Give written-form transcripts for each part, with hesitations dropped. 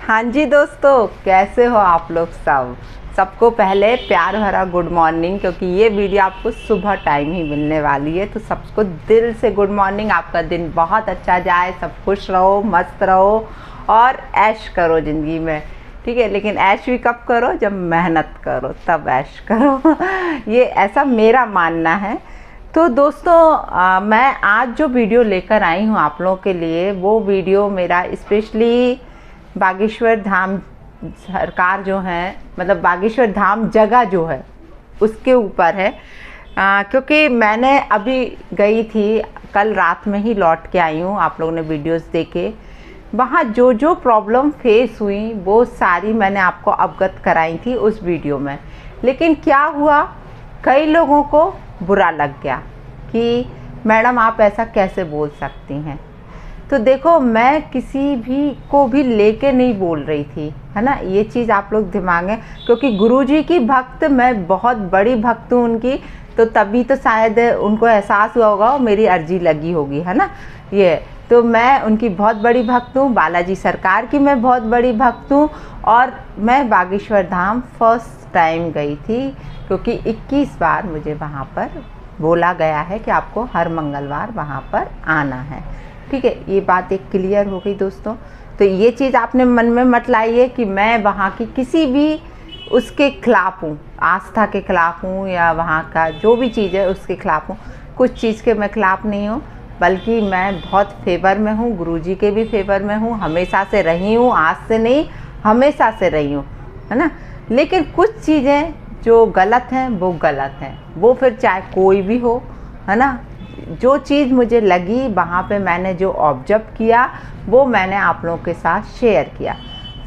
हाँ जी दोस्तों, कैसे हो आप लोग सबको पहले प्यार भरा गुड मॉर्निंग, क्योंकि ये वीडियो आपको सुबह टाइम ही मिलने वाली है। तो सबको दिल से गुड मॉर्निंग। आपका दिन बहुत अच्छा जाए, सब खुश रहो, मस्त रहो और ऐश करो ज़िंदगी में, ठीक है। लेकिन ऐश भी कब करो, जब मेहनत करो तब ऐश करो ये ऐसा मेरा मानना है। तो दोस्तों मैं आज जो वीडियो लेकर आई हूँ आप लोगों के लिए, वो वीडियो मेरा स्पेशली बागेश्वर धाम सरकार जो है, मतलब बागेश्वर धाम जगह जो है उसके ऊपर है। क्योंकि मैंने अभी गई थी, कल रात में ही लौट के आई हूँ। आप लोगों ने वीडियोस देखे, वहाँ जो जो प्रॉब्लम फेस हुई वो सारी मैंने आपको अवगत कराई थी उस वीडियो में। लेकिन क्या हुआ, कई लोगों को बुरा लग गया कि मैडम आप ऐसा कैसे बोल सकती हैं। तो देखो, मैं किसी भी को भी लेके नहीं बोल रही थी, है ना। ये चीज़ आप लोग दिमाग में, क्योंकि गुरुजी की भक्त, मैं बहुत बड़ी भक्त हूँ उनकी, तो तभी तो शायद उनको एहसास हुआ होगा, मेरी अर्जी लगी होगी, है ना। ये तो मैं उनकी बहुत बड़ी भक्त हूँ, बालाजी सरकार की मैं बहुत बड़ी भक्त हूँ। और मैं बागेश्वर धाम फर्स्ट टाइम गई थी, क्योंकि 21 बार मुझे वहाँ पर बोला गया है कि आपको हर मंगलवार वहाँ पर आना है, ठीक है। ये बात एक क्लियर हो गई दोस्तों। तो ये चीज़ आपने मन में मत लाइए कि मैं वहाँ की किसी भी उसके खिलाफ़ हूँ, आस्था के खिलाफ़ हूँ, या वहाँ का जो भी चीज़ है उसके खिलाफ़ हूँ। कुछ चीज़ के मैं खिलाफ़ नहीं हूँ, बल्कि मैं बहुत फेवर में हूँ, गुरुजी के भी फेवर में हूँ, हमेशा से रही हूँ, आज से नहीं हमेशा से रही हूँ, है ना। लेकिन कुछ चीज़ें जो गलत हैं वो गलत हैं, वो फिर चाहे कोई भी हो, है ना। जो चीज़ मुझे लगी वहाँ पे, मैंने जो ऑब्जर्व किया वो मैंने आप लोगों के साथ शेयर किया।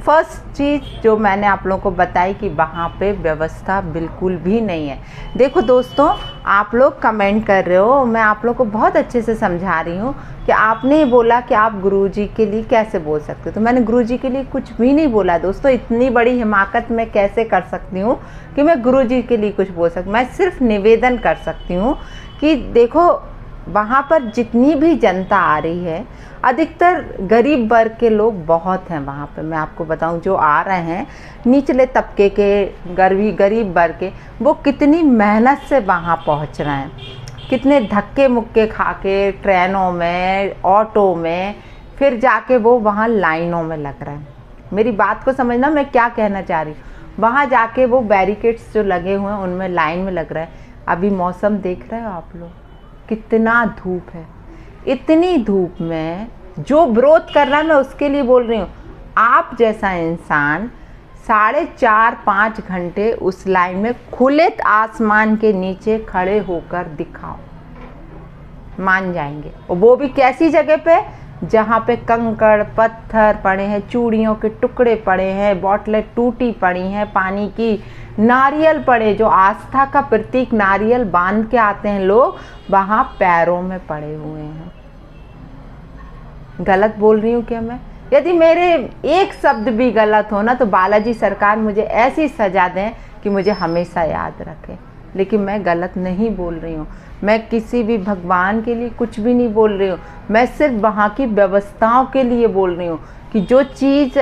फर्स्ट चीज़ जो मैंने आप लोगों को बताई कि वहाँ पे व्यवस्था बिल्कुल भी नहीं है। देखो दोस्तों, आप लोग कमेंट कर रहे हो, मैं आप लोगों को बहुत अच्छे से समझा रही हूँ कि आपने बोला कि आप गुरुजी के लिए कैसे बोल सकते हो। तो मैंने गुरुजी के लिए कुछ भी नहीं बोला दोस्तों। इतनी बड़ी हिमाकत मैं कैसे कर सकती हूँ कि मैं गुरुजी के लिए कुछ बोल सकती। मैं सिर्फ निवेदन कर सकती हूँ कि देखो, वहाँ पर जितनी भी जनता आ रही है, अधिकतर गरीब वर्ग के लोग बहुत हैं वहाँ पर। मैं आपको बताऊँ, जो आ रहे हैं निचले तबके के, गरीब वर्ग के, वो कितनी मेहनत से वहाँ पहुँच रहे हैं, कितने धक्के मुक्के खा के ट्रेनों में, ऑटो में, फिर जाके वो वहाँ लाइनों में लग रहे हैं। मेरी बात को समझना, मैं क्या कहना चाह रही हूँ। वहाँ जाके वो बैरिकेड्स जो लगे हुए हैं उनमें लाइन में लग रहे हैं। अभी मौसम देख रहे हो आप लोग, कितना धूप है। इतनी धूप में जो विरोध कर रहा है, मैं उसके लिए बोल रही हूँ, आप जैसा इंसान 4.5-5 घंटे उस लाइन में खुले आसमान के नीचे खड़े होकर दिखाओ, मान जाएंगे। और वो भी कैसी जगह पे, जहाँ पे कंकड़ पत्थर पड़े हैं, चूड़ियों के टुकड़े पड़े हैं, बोतलें टूटी पड़ी हैं पानी की, नारियल पड़े, जो आस्था का प्रतीक नारियल बांध के आते हैं लोग, वहाँ पैरों में पड़े हुए हैं। गलत बोल रही हूँ क्या मैं? यदि मेरे एक शब्द भी गलत हो ना, तो बालाजी सरकार मुझे ऐसी सजा दें कि मुझे हमेशा याद रखे। लेकिन मैं गलत नहीं बोल रही हूँ, मैं किसी भी भगवान के लिए कुछ भी नहीं बोल रही हूँ। मैं सिर्फ वहाँ की व्यवस्थाओं के लिए बोल रही हूँ कि जो चीज़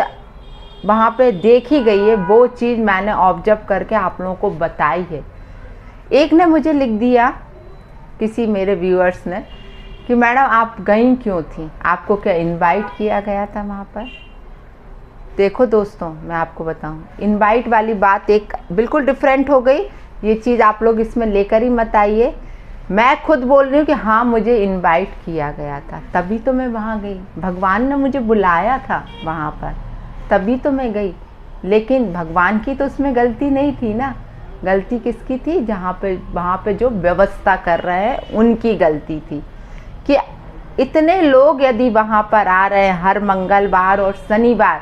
वहाँ पे देखी गई है वो चीज़ मैंने ऑब्जर्व करके आप लोगों को बताई है। एक ने मुझे लिख दिया, किसी मेरे व्यूअर्स ने, कि मैडम आप गई क्यों थी, आपको क्या इनवाइट किया गया था वहाँ पर। देखो दोस्तों, मैं आपको बताऊँ, इनवाइट वाली बात एक बिल्कुल डिफरेंट हो गई। ये चीज़ आप लोग इसमें लेकर ही मत आइए। मैं खुद बोल रही हूँ कि हाँ, मुझे इनवाइट किया गया था, तभी तो मैं वहाँ गई। भगवान ने मुझे बुलाया था वहाँ पर, तभी तो मैं गई। लेकिन भगवान की तो उसमें गलती नहीं थी ना। गलती किसकी थी? वहाँ पे जो व्यवस्था कर रहे हैं उनकी गलती थी कि इतने लोग यदि वहाँ पर आ रहे हैं हर मंगलवार और शनिवार,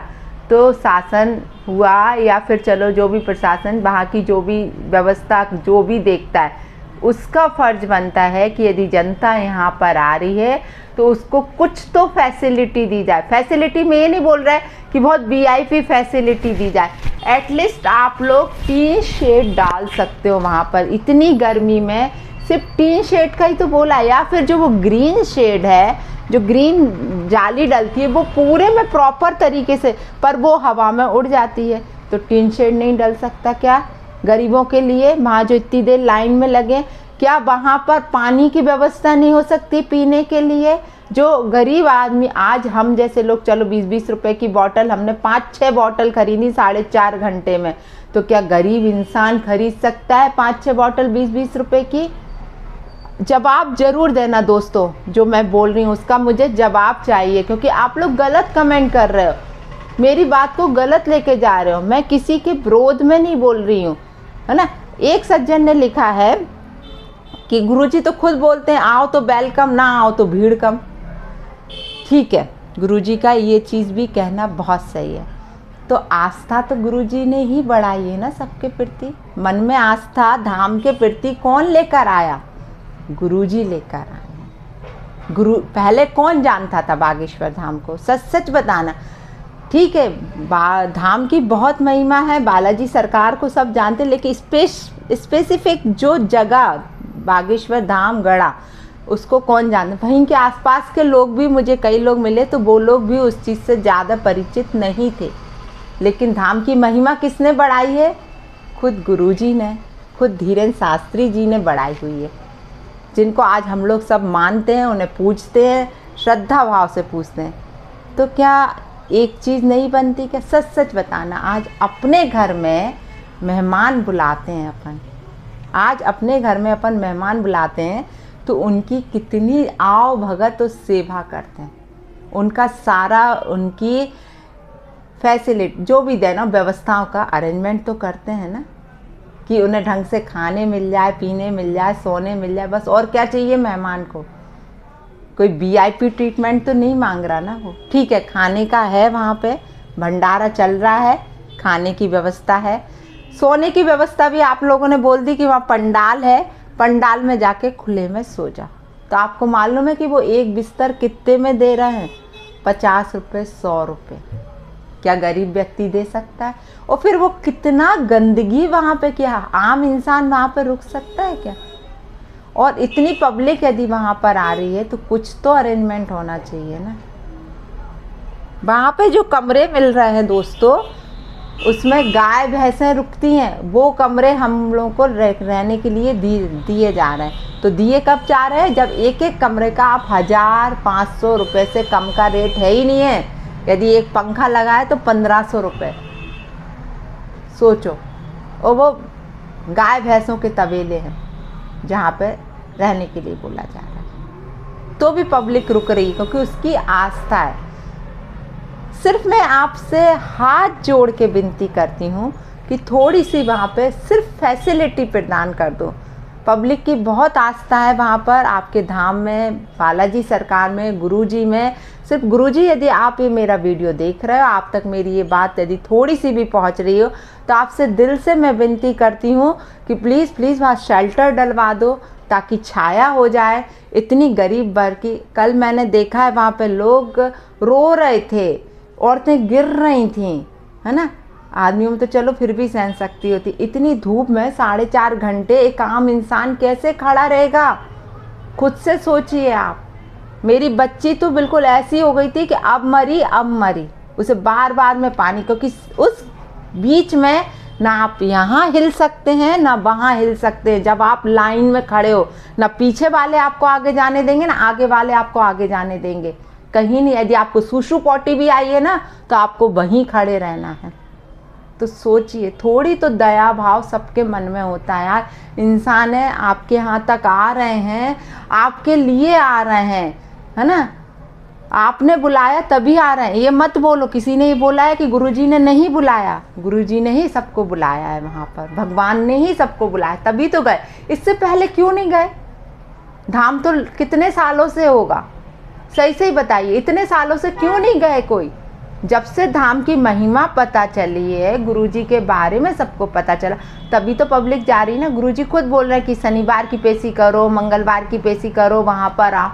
तो शासन हुआ या फिर चलो जो भी प्रशासन, वहाँ की जो भी व्यवस्था जो भी देखता है, उसका फ़र्ज बनता है कि यदि जनता यहाँ पर आ रही है तो उसको कुछ तो फैसिलिटी दी जाए। फैसिलिटी में ये नहीं बोल रहा है कि बहुत वीआईपी फैसिलिटी दी जाए, एटलीस्ट आप लोग टीन शेड डाल सकते हो वहाँ पर। इतनी गर्मी में सिर्फ टीन शेड का ही तो बोला, या फिर जो वो ग्रीन शेड है जो ग्रीन जाली डलती है वो पूरे में प्रॉपर तरीके से, पर वो हवा में उड़ जाती है। तो टीन शेड नहीं डल सकता क्या गरीबों के लिए, वहाँ जो इतनी देर लाइन में लगे? क्या वहाँ पर पानी की व्यवस्था नहीं हो सकती पीने के लिए? जो गरीब आदमी, आज हम जैसे लोग चलो 20-20 रुपए की बॉटल, हमने 5-6 बॉटल खरीदी 4.5 घंटे में, तो क्या गरीब इंसान खरीद सकता है 5-6 बॉटल 20-20 रुपए की? जवाब जरूर देना दोस्तों, जो मैं बोल रही हूँ उसका मुझे जवाब चाहिए, क्योंकि आप लोग गलत कमेंट कर रहे हो, मेरी बात को गलत लेके जा रहे हो। मैं किसी के विरोध में नहीं बोल रही हूँ, है ना। एक सज्जन ने लिखा है कि गुरुजी तो खुद बोलते हैं आओ तो वेलकम, ना आओ तो भीड़ कम। ठीक है, गुरुजी का ये चीज़ भी कहना बहुत सही है। तो आस्था तो गुरुजी ने ही बढ़ाई है ना सबके प्रति। मन में आस्था धाम के प्रति कौन लेकर आया? गुरुजी लेकर आए। गुरु पहले कौन जानता था बागेश्वर धाम को? सच सच बताना। ठीक है, धाम की बहुत महिमा है, बालाजी सरकार को सब जानते, लेकिन स्पेसिफिक जो जगह बागेश्वर धाम गढ़ा उसको कौन जानता? वहीं के आसपास के लोग भी, मुझे कई लोग मिले तो वो लोग भी उस चीज़ से ज़्यादा परिचित नहीं थे। लेकिन धाम की महिमा किसने बढ़ाई है? खुद गुरुजी ने, खुद धीरेन्द्र शास्त्री जी ने बढ़ाई हुई है, जिनको आज हम लोग सब मानते हैं, उन्हें पूजते हैं, श्रद्धा भाव से पूछते हैं। तो क्या एक चीज़ नहीं बनती क्या? सच सच बताना। आज अपने घर में मेहमान बुलाते हैं अपन, आज अपने घर में अपन मेहमान बुलाते हैं तो उनकी कितनी आओ भगत और सेवा करते हैं, उनका सारा, उनकी फैसिलिटी जो भी देना, व्यवस्थाओं का अरेंजमेंट तो करते हैं ना, कि उन्हें ढंग से खाने मिल जाए, पीने मिल जाए, सोने मिल जाए, बस और क्या चाहिए मेहमान को? कोई वीआईपी ट्रीटमेंट तो नहीं मांग रहा ना वो। ठीक है, खाने का है, वहाँ पे भंडारा चल रहा है, खाने की व्यवस्था है, सोने की व्यवस्था भी आप लोगों ने बोल दी कि वहाँ पंडाल है, पंडाल में जाके खुले में सो जा। तो आपको मालूम है कि वो एक बिस्तर कितने में दे रहे हैं? 50 रुपये, 100 रुपये। क्या गरीब व्यक्ति दे सकता है? और फिर वो कितना गंदगी वहाँ पे, क्या आम इंसान वहाँ पे रुक सकता है क्या? और इतनी पब्लिक यदि वहाँ पर आ रही है तो कुछ तो अरेंजमेंट होना चाहिए ना। वहाँ पे जो कमरे मिल रहे हैं दोस्तों, उसमें गाय भैंसें रुकती हैं, वो कमरे हम लोगों को रहने के लिए दिए जा रहे हैं। तो दिए कब जा रहे हैं? जब एक एक कमरे का आप 1500 रुपये से कम का रेट है ही नहीं है। यदि एक पंखा लगाए तो 1500 रुपये, सोचो। और वो गाय भैंसों के तबेले हैं जहाँ पे रहने के लिए बोला जा रहा है, तो भी पब्लिक रुक रही, क्योंकि उसकी आस्था है। सिर्फ मैं आपसे हाथ जोड़ के विनती करती हूँ कि थोड़ी सी वहाँ पे सिर्फ फैसिलिटी प्रदान कर दो। पब्लिक की बहुत आस्था है वहाँ पर, आपके धाम में, बालाजी सरकार में, गुरुजी में। सिर्फ गुरुजी, यदि आप ये मेरा वीडियो देख रहे हो, आप तक मेरी ये बात यदि थोड़ी सी भी पहुँच रही हो, तो आपसे दिल से मैं विनती करती हूँ कि प्लीज़ प्लीज़ वहाँ शेल्टर डलवा दो ताकि छाया हो जाए। इतनी गरीब वर्ग की, कल मैंने देखा है वहाँ पे लोग रो रहे थे, औरतें गिर रही थीं, है ना। आदमियों में तो चलो फिर भी सहन शक्ति होती, इतनी धूप में 4.5 घंटे एक आम इंसान कैसे खड़ा रहेगा? खुद से सोचिए आप। मेरी बच्ची तो बिल्कुल ऐसी हो गई थी कि अब मरी, उसे बार बार में पानी, क्योंकि उस बीच में ना आप यहाँ हिल सकते हैं ना वहाँ हिल सकते हैं। जब आप लाइन में खड़े हो, ना पीछे वाले आपको आगे जाने देंगे ना आगे वाले आपको आगे जाने देंगे, कहीं नहीं। यदि आपको सुसु पॉटी भी आई है ना तो आपको वहीं खड़े रहना है। तो सोचिए, थोड़ी तो दया भाव सबके मन में होता है यार। इंसान है, आपके यहाँ तक आ रहे हैं, आपके लिए आ रहे हैं, है ना। आपने बुलाया तभी आ रहे हैं। ये मत बोलो किसी ने ये बोला है कि गुरुजी ने नहीं बुलाया। गुरुजी ने ही सबको बुलाया है, वहाँ पर भगवान ने ही सबको बुलाया, तभी तो गए। इससे पहले क्यों नहीं गए? धाम तो कितने सालों से होगा, सही सही बताइए, इतने सालों से क्यों नहीं गए कोई? जब से धाम की महिमा पता चली है, गुरुजी के बारे में सबको पता चला, तभी तो पब्लिक जा रही ना। गुरुजी खुद बोल रहे हैं कि शनिवार की पेशी करो, मंगलवार की पेशी करो, वहाँ पर आओ,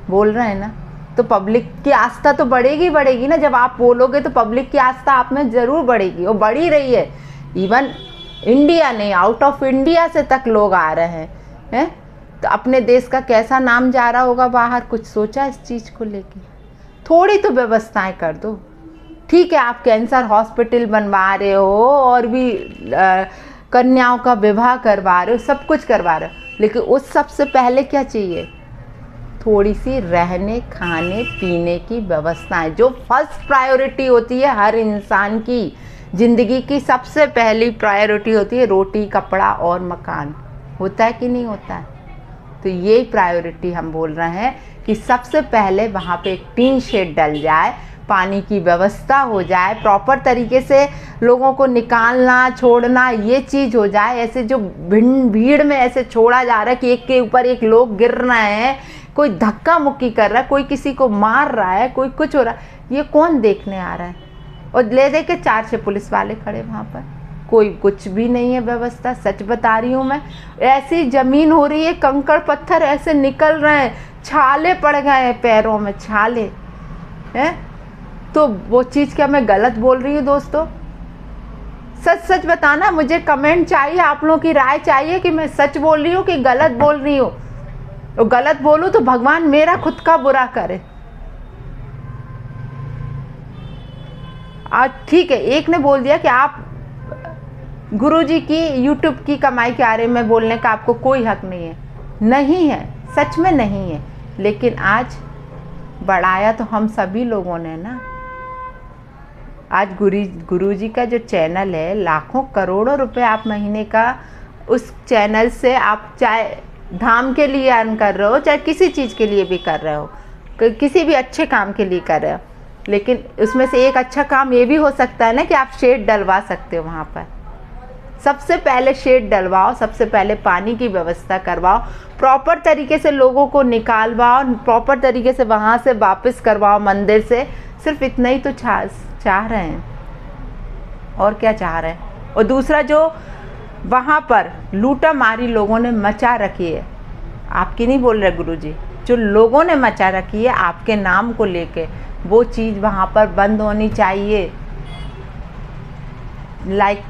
बोल रहे हैं ना। तो पब्लिक की आस्था तो बढ़ेगी ना। जब आप बोलोगे तो पब्लिक की आस्था आप में ज़रूर बढ़ेगी, और बढ़ ही रही है। इवन इंडिया नहीं, आउट ऑफ इंडिया से तक लोग आ रहे हैं। तो तो अपने देश का कैसा नाम जा रहा होगा बाहर, कुछ सोचा इस चीज़ को लेके? थोड़ी तो व्यवस्थाएं कर दो। ठीक है, आप कैंसर हॉस्पिटल बनवा रहे हो और भी कन्याओं का विवाह करवा रहे हो, सब कुछ करवा रहे हो, लेकिन उस सबसे पहले क्या चाहिए? थोड़ी सी रहने खाने पीने की व्यवस्थाएं, जो फर्स्ट प्रायोरिटी होती है हर इंसान की ज़िंदगी की। सबसे पहली प्रायोरिटी होती है रोटी, कपड़ा और मकान। होता है कि नहीं होता है? तो ये प्रायोरिटी हम बोल रहे हैं कि सबसे पहले वहाँ पे एक टीन शेड डल जाए, पानी की व्यवस्था हो जाए, प्रॉपर तरीके से लोगों को निकालना छोड़ना ये चीज़ हो जाए। ऐसे जो भीड़ में ऐसे छोड़ा जा रहा है कि एक के ऊपर एक लोग गिर रहे हैं, कोई धक्का मुक्की कर रहा है, कोई किसी को मार रहा है, कोई कुछ हो रहा है, ये कौन देखने आ रहा है? और ले दे के 4-6 पुलिस वाले खड़े वहाँ पर, कोई कुछ भी नहीं है व्यवस्था। सच बता रही हूँ मैं, ऐसी ज़मीन हो रही है, कंकड़ पत्थर ऐसे निकल रहे हैं, छाले पड़ गए हैं पैरों में, छाले हैं। तो वो चीज़ क्या मैं गलत बोल रही हूँ दोस्तों? सच सच बताना, मुझे कमेंट चाहिए, आप लोगों की राय चाहिए कि मैं सच बोल रही हूँ कि गलत बोल रही हूँ। तो गलत बोलूँ तो भगवान मेरा खुद का बुरा करे। आज ठीक है, एक ने बोल दिया कि आप गुरुजी की यूट्यूब की कमाई के बारे में बोलने का आपको कोई हक नहीं है। नहीं है, सच में नहीं है, लेकिन आज बढ़ाया तो हम सभी लोगों ने ना। आज गुरुजी का जो चैनल है, लाखों करोड़ों रुपए आप महीने का उस चैनल से आप चाहे धाम के लिए अर्न कर रहे हो, चाहे किसी चीज़ के लिए भी कर रहे हो, किसी भी अच्छे काम के लिए कर रहे हो, लेकिन उसमें से एक अच्छा काम ये भी हो सकता है ना कि आप शेड डलवा सकते हो वहाँ पर। सबसे पहले शेड डलवाओ, सबसे पहले पानी की व्यवस्था करवाओ, प्रॉपर तरीके से लोगों को निकालवाओ, प्रॉपर तरीके से वहाँ से वापस करवाओ मंदिर से। सिर्फ इतना ही तो चाह रहे हैं, और क्या चाह रहे हैं? और दूसरा, जो वहाँ पर लूटा मारी लोगों ने मचा रखी है, आपकी नहीं बोल रहे गुरुजी, जो लोगों ने मचा रखी है आपके नाम को लेके, वो चीज़ वहाँ पर बंद होनी चाहिए। लाइक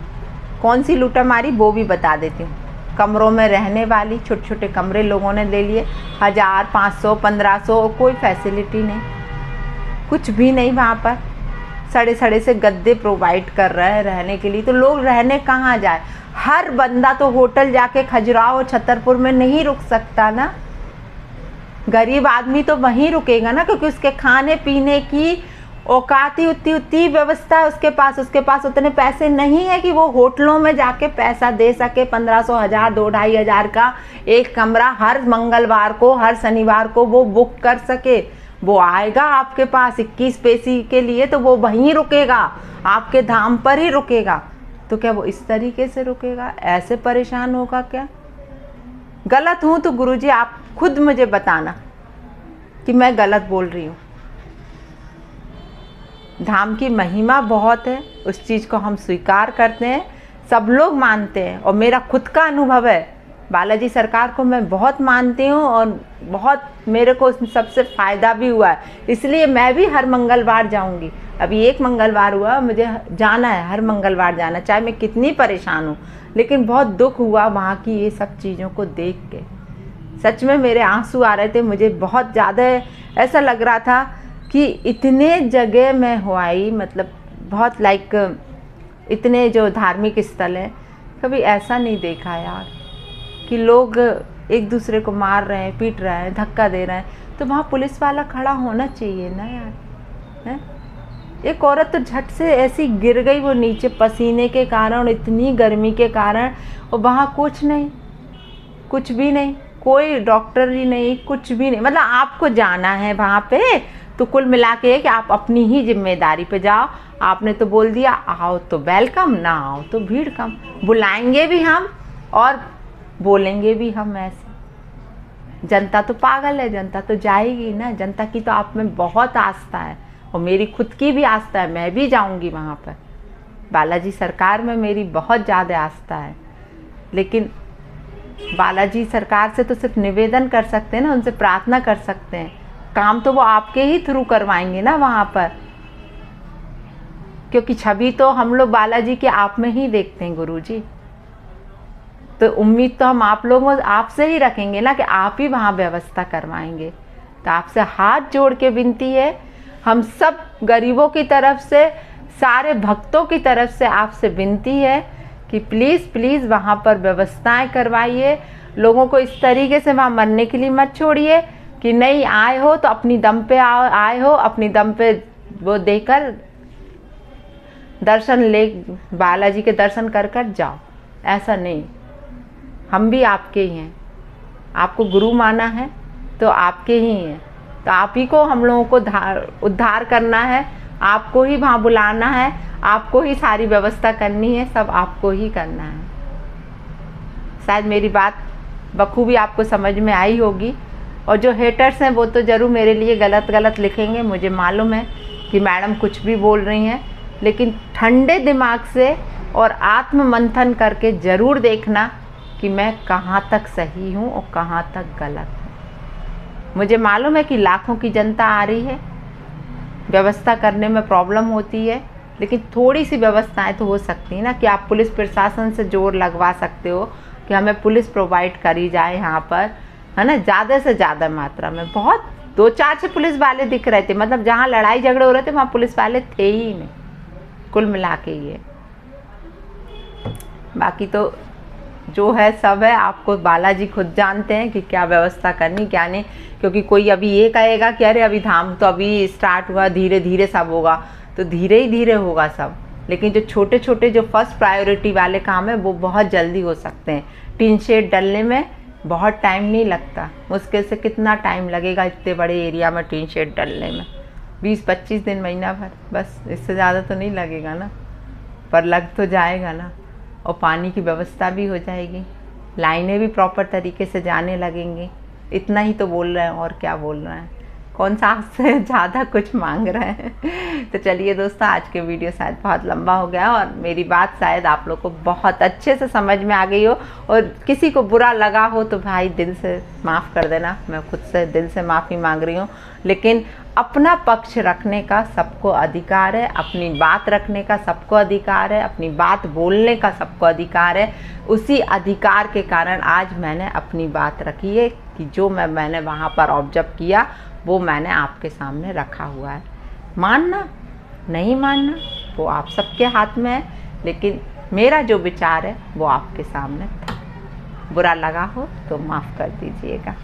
कौन सी लूटा मारी वो भी बता देती हूँ। कमरों में रहने वाली, छोटे छोटे कमरे लोगों ने ले लिए, 1000, 500, 1500, कोई फैसिलिटी नहीं, कुछ भी नहीं। वहाँ पर सड़े सड़े से गद्दे प्रोवाइड कर रहे हैं रहने के लिए, तो लोग रहने कहाँ जाए? हर बंदा तो होटल जाके खजुराहो छतरपुर में नहीं रुक सकता ना। गरीब आदमी तो वहीं रुकेगा ना, क्योंकि उसके खाने पीने की औकात ही उतनी व्यवस्था है उसके पास उतने पैसे नहीं है कि वो होटलों में जाके पैसा दे सके। 1500, 1000, 2-2500 का एक कमरा हर मंगलवार को, हर शनिवार को वो बुक कर सके। वो आएगा आपके पास 21 पैसे के लिए, तो वो वहीं रुकेगा, आपके धाम पर ही रुकेगा। तो क्या वो इस तरीके से रुकेगा? ऐसे परेशान होगा क्या? गलत हूँ तो गुरुजी आप खुद मुझे बताना कि मैं गलत बोल रही हूँ। धाम की महिमा बहुत है, उस चीज़ को हम स्वीकार करते हैं, सब लोग मानते हैं। और मेरा खुद का अनुभव है, बालाजी सरकार को मैं बहुत मानती हूँ और बहुत मेरे को सबसे फ़ायदा भी हुआ है, इसलिए मैं भी हर मंगलवार जाऊँगी। अभी एक मंगलवार हुआ, मुझे जाना है, हर मंगलवार जाना, चाहे मैं कितनी परेशान हूँ। लेकिन बहुत दुख हुआ वहाँ की ये सब चीज़ों को देख के, सच में मेरे आंसू आ रहे थे। मुझे बहुत ज़्यादा ऐसा लग रहा था कि इतने जगह में हुआई, मतलब बहुत इतने जो धार्मिक स्थल हैं, कभी ऐसा नहीं देखा यार कि लोग एक दूसरे को मार रहे हैं, पीट रहे हैं, धक्का दे रहे हैं। तो वहाँ पुलिस वाला खड़ा होना चाहिए ना यार, है? एक औरत तो झट से ऐसी गिर गई वो नीचे, पसीने के कारण, इतनी गर्मी के कारण, और वहाँ कुछ नहीं, कुछ भी नहीं, कोई डॉक्टर ही नहीं, कुछ भी नहीं। मतलब आपको जाना है वहाँ पे तो कुल मिला के कि आप अपनी ही जिम्मेदारी पे जाओ। आपने तो बोल दिया आओ तो वेलकम, ना आओ तो भीड़ कम। बुलाएंगे भी हम और बोलेंगे भी हम ऐसे। जनता तो पागल है, जनता तो जाएगी ना। जनता की तो आप में बहुत आस्था है, और मेरी खुद की भी आस्था है, मैं भी जाऊंगी वहाँ पर। बालाजी सरकार में मेरी बहुत ज़्यादा आस्था है, लेकिन बालाजी सरकार से तो सिर्फ निवेदन कर सकते हैं ना, उनसे प्रार्थना कर सकते हैं। काम तो वो आपके ही थ्रू करवाएंगे ना वहाँ पर, क्योंकि छवि तो हम लोग बालाजी के आप में ही देखते हैं गुरुजी। तो उम्मीद तो हम आप लोगों आपसे ही रखेंगे ना कि आप ही वहाँ व्यवस्था करवाएंगे। तो आपसे हाथ जोड़ के विनती है, हम सब गरीबों की तरफ से, सारे भक्तों की तरफ से आपसे विनती है कि प्लीज़ प्लीज़ वहाँ पर व्यवस्थाएं करवाइए। लोगों को इस तरीके से वहाँ मरने के लिए मत छोड़िए कि नहीं आए हो तो अपनी दम पे आए हो, अपनी दम पे वो देकर दर्शन ले, बालाजी के दर्शन कर कर जाओ। ऐसा नहीं, हम भी आपके ही हैं, आपको गुरु माना है तो आपके ही हैं। तो आप ही को हम लोगों को उद्धार करना है, आपको ही वहाँ बुलाना है, आपको ही सारी व्यवस्था करनी है, सब आपको ही करना है। शायद मेरी बात बखूबी आपको समझ में आई होगी। और जो हेटर्स हैं वो तो ज़रूर मेरे लिए गलत गलत लिखेंगे, मुझे मालूम है कि मैडम कुछ भी बोल रही हैं, लेकिन ठंडे दिमाग से और आत्म मंथन करके ज़रूर देखना कि मैं कहाँ तक सही हूँ और कहाँ तक गलत हूँ। मुझे मालूम है कि लाखों की जनता आ रही है, व्यवस्था करने में प्रॉब्लम होती है, लेकिन थोड़ी सी व्यवस्थाएं तो हो सकती है ना कि आप पुलिस प्रशासन से जोर लगवा सकते हो कि हमें पुलिस प्रोवाइड करी जाए यहाँ पर, है ना, ज़्यादा से ज़्यादा मात्रा में। बहुत 2-4 से पुलिस वाले दिख रहे थे, मतलब जहाँ लड़ाई झगड़े हो रहे थे वहाँ पुलिस वाले थे ही नहीं, कुल मिला के ये। बाकी तो जो है सब है, आपको बालाजी खुद जानते हैं कि क्या व्यवस्था करनी क्या नहीं। क्योंकि कोई अभी ये कहेगा कि अरे अभी धाम तो अभी स्टार्ट हुआ, धीरे धीरे सब होगा, तो धीरे ही धीरे होगा सब। लेकिन जो छोटे छोटे जो फर्स्ट प्रायोरिटी वाले काम है वो बहुत जल्दी हो सकते हैं। टीन शेड डलने में बहुत टाइम नहीं लगता, मुश्किल से कितना टाइम लगेगा इतने बड़े एरिया में टीन शेड डलने में? 20-25 दिन, महीना भर, बस, इससे ज़्यादा तो नहीं लगेगा ना, पर लग तो जाएगा ना। और पानी की व्यवस्था भी हो जाएगी, लाइनें भी प्रॉपर तरीके से जाने लगेंगी। इतना ही तो बोल रहे हैं, और क्या बोल रहे हैं, कौन सा आपसे ज़्यादा कुछ मांग रहे हैं। तो चलिए दोस्तों, आज के वीडियो शायद बहुत लंबा हो गया और मेरी बात शायद आप लोग को बहुत अच्छे से समझ में आ गई हो, और किसी को बुरा लगा हो तो भाई दिल से माफ़ कर देना, मैं खुद से दिल से माफ़ी मांग रही हूँ। लेकिन अपना पक्ष रखने का सबको अधिकार है, अपनी बात रखने का सबको अधिकार है, अपनी बात बोलने का सबको अधिकार है। उसी अधिकार के कारण आज मैंने अपनी बात रखी है कि जो मैंने वहाँ पर ऑब्जर्व किया वो मैंने आपके सामने रखा हुआ है। मानना नहीं मानना वो आप सबके हाथ में है, लेकिन मेरा जो विचार है वो आपके सामने था। बुरा लगा हो तो माफ़ कर दीजिएगा।